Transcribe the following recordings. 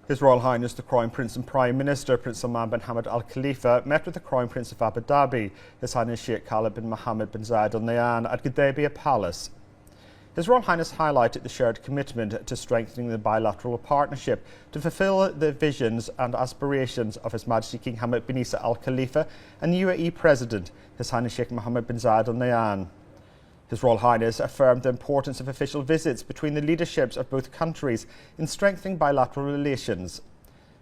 His Royal Highness the Crown Prince and Prime Minister Prince Salman bin Hamad Al Khalifa met with the Crown Prince of Abu Dhabi, His Highness Sheikh Khalid bin Mohammed bin Zayed Al Nahyan at Dhabi Palace. His Royal Highness highlighted the shared commitment to strengthening the bilateral partnership to fulfil the visions and aspirations of His Majesty King Hamad bin Isa Al Khalifa and the UAE President, His Highness Sheikh Mohammed bin Zayed Al Nahyan. His Royal Highness affirmed the importance of official visits between the leaderships of both countries in strengthening bilateral relations.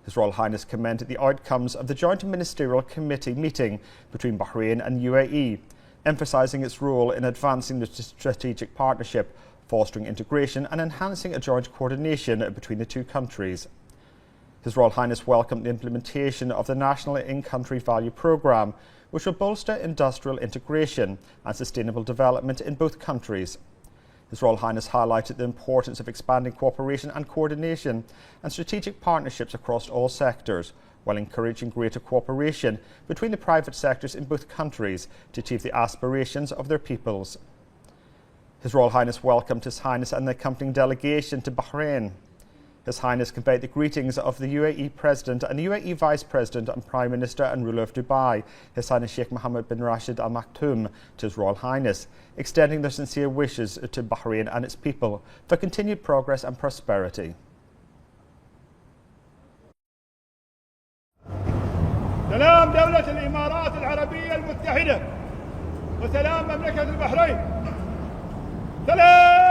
His Royal Highness commended the outcomes of the Joint Ministerial Committee meeting between Bahrain and UAE, emphasising its role in advancing the strategic partnership, fostering integration and enhancing a joint coordination between the two countries. His Royal Highness welcomed the implementation of the National In-Country Value Programme, which will bolster industrial integration and sustainable development in both countries. His Royal Highness highlighted the importance of expanding cooperation and coordination and strategic partnerships across all sectors, while encouraging greater cooperation between the private sectors in both countries to achieve the aspirations of their peoples. His Royal Highness welcomed His Highness and the accompanying delegation to Bahrain. His Highness conveyed the greetings of the UAE President and the UAE Vice President and Prime Minister and ruler of Dubai, His Highness Sheikh Mohammed bin Rashid Al Maktoum, to His Royal Highness, extending their sincere wishes to Bahrain and its people for continued progress and prosperity. سلام دولة الإمارات العربية المتحدة وسلام مملكة البحرين. سلام.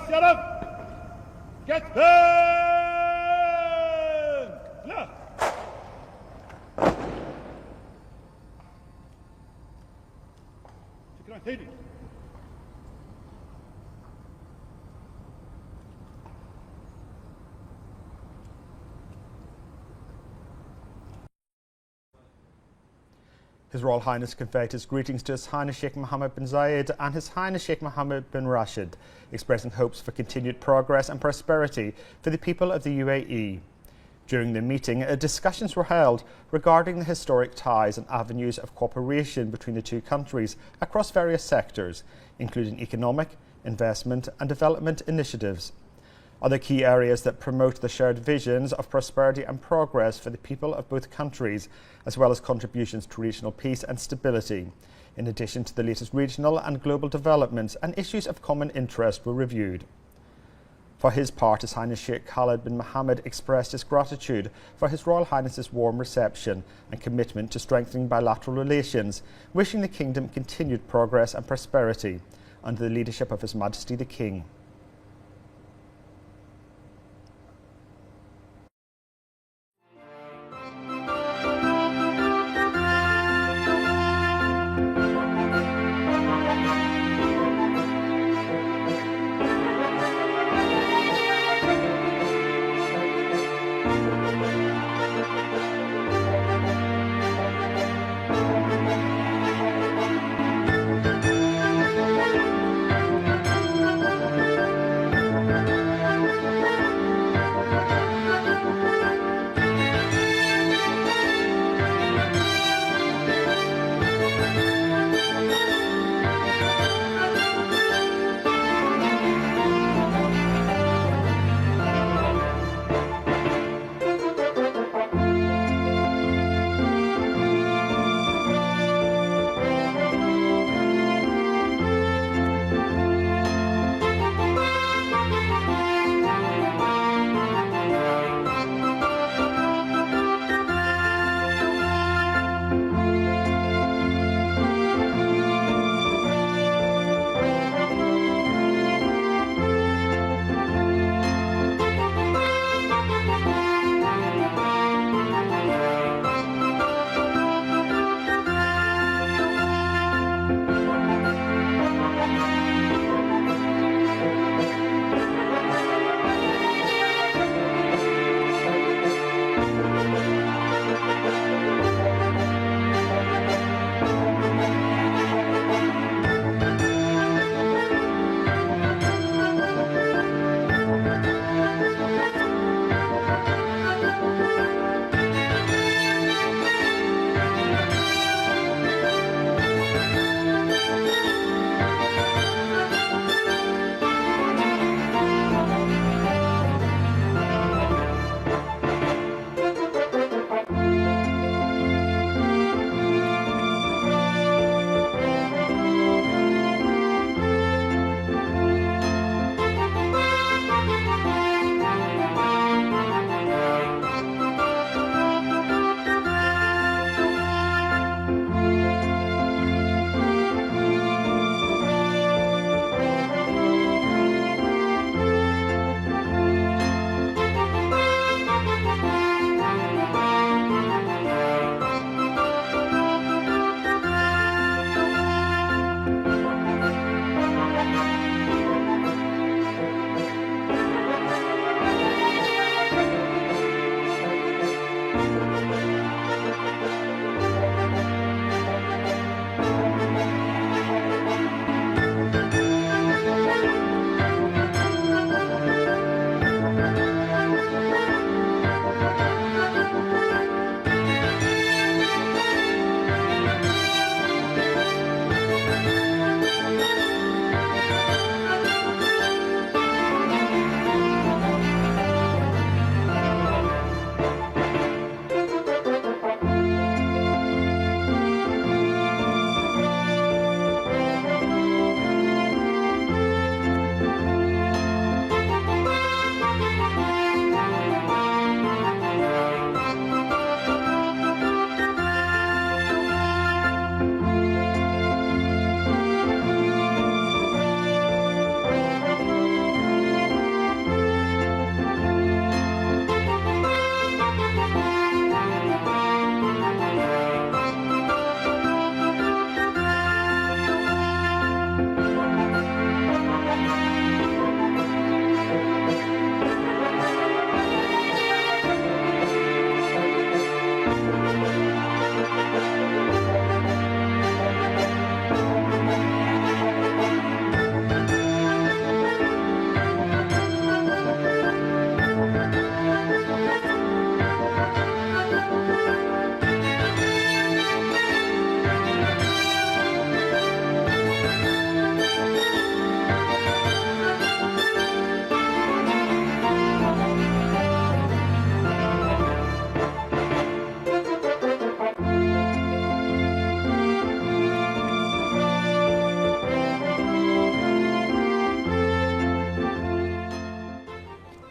الشرف كتفين لا شكرا سيدي. His Royal Highness conveyed his greetings to His Highness Sheikh Mohammed bin Zayed and His Highness Sheikh Mohammed bin Rashid, expressing hopes for continued progress and prosperity for the people of the UAE. During the meeting, discussions were held regarding the historic ties and avenues of cooperation between the two countries across various sectors, including economic, investment and development initiatives. Other key areas that promote the shared visions of prosperity and progress for the people of both countries, as well as contributions to regional peace and stability, in addition to the latest regional and global developments and issues of common interest, were reviewed. For his part, His Highness Sheikh Khalid bin Mohammed expressed his gratitude for His Royal Highness's warm reception and commitment to strengthening bilateral relations, wishing the Kingdom continued progress and prosperity under the leadership of His Majesty the King.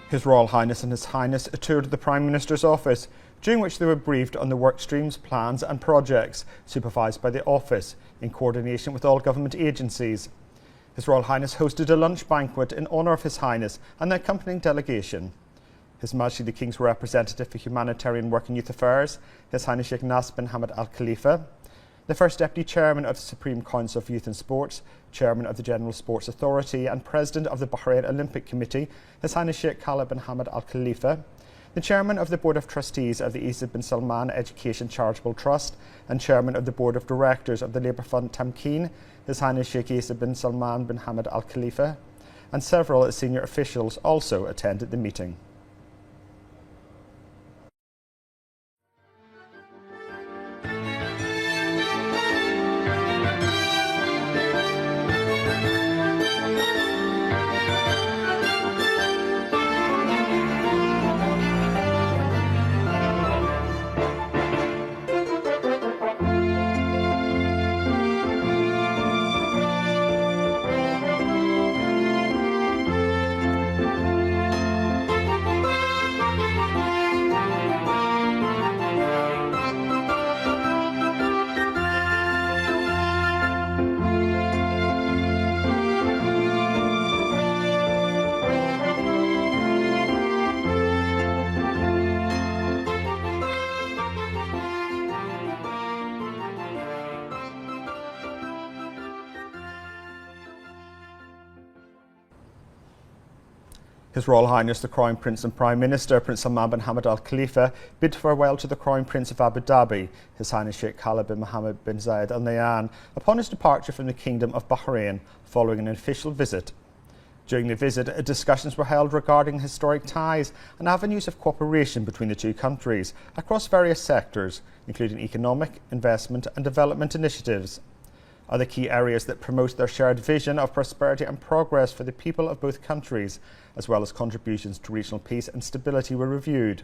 His Royal Highness and His Highness toured the Prime Minister's office, during which they were briefed on the work streams, plans and projects supervised by the office, in coordination with all government agencies. His Royal Highness hosted a lunch banquet in honour of His Highness and the accompanying delegation. His Majesty the King's representative for Humanitarian Work and Youth Affairs, His Highness Sheikh Nasser bin Hamad Al Khalifa, the First Deputy Chairman of the Supreme Council of Youth and Sports, Chairman of the General Sports Authority and President of the Bahrain Olympic Committee, His Highness Sheikh Khalid bin Hamad Al Khalifa, the Chairman of the Board of Trustees of the Isa bin Salman Education Charitable Trust and Chairman of the Board of Directors of the Labour Fund Tamkeen, His Highness Sheikh Isa bin Salman bin Hamad Al Khalifa, and several senior officials also attended the meeting. His Royal Highness the Crown Prince and Prime Minister Prince Salman bin Hamad Al Khalifa bid farewell to the Crown Prince of Abu Dhabi, His Highness Sheikh Khalid bin Mohammed bin Zayed Al Nahyan, upon his departure from the Kingdom of Bahrain following an official visit. During the visit, discussions were held regarding historic ties and avenues of cooperation between the two countries across various sectors, including economic, investment and development initiatives. Other key areas that promote their shared vision of prosperity and progress for the people of both countries, as well as contributions to regional peace and stability, were reviewed.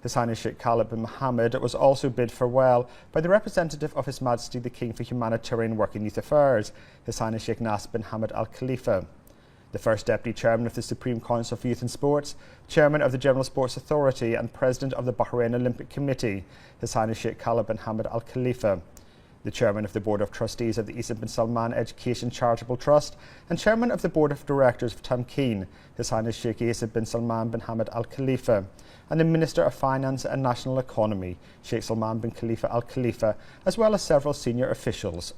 His Highness Sheikh Khalid bin Mohammed was also bid farewell by the representative of His Majesty the King for Humanitarian Work and Youth Affairs, His Highness Sheikh Nasser bin Hamad Al Khalifa, the First Deputy Chairman of the Supreme Council for Youth and Sports, Chairman of the General Sports Authority and President of the Bahrain Olympic Committee, His Highness Sheikh Khalid bin Hamad Al Khalifa, the Chairman of the Board of Trustees of the Isa bin Salman Education Charitable Trust and Chairman of the Board of Directors of Tamkeen, His Highness Sheikh Isa bin Salman bin Hamad Al Khalifa, and the Minister of Finance and National Economy, Sheikh Salman bin Khalifa Al Khalifa, as well as several senior officials.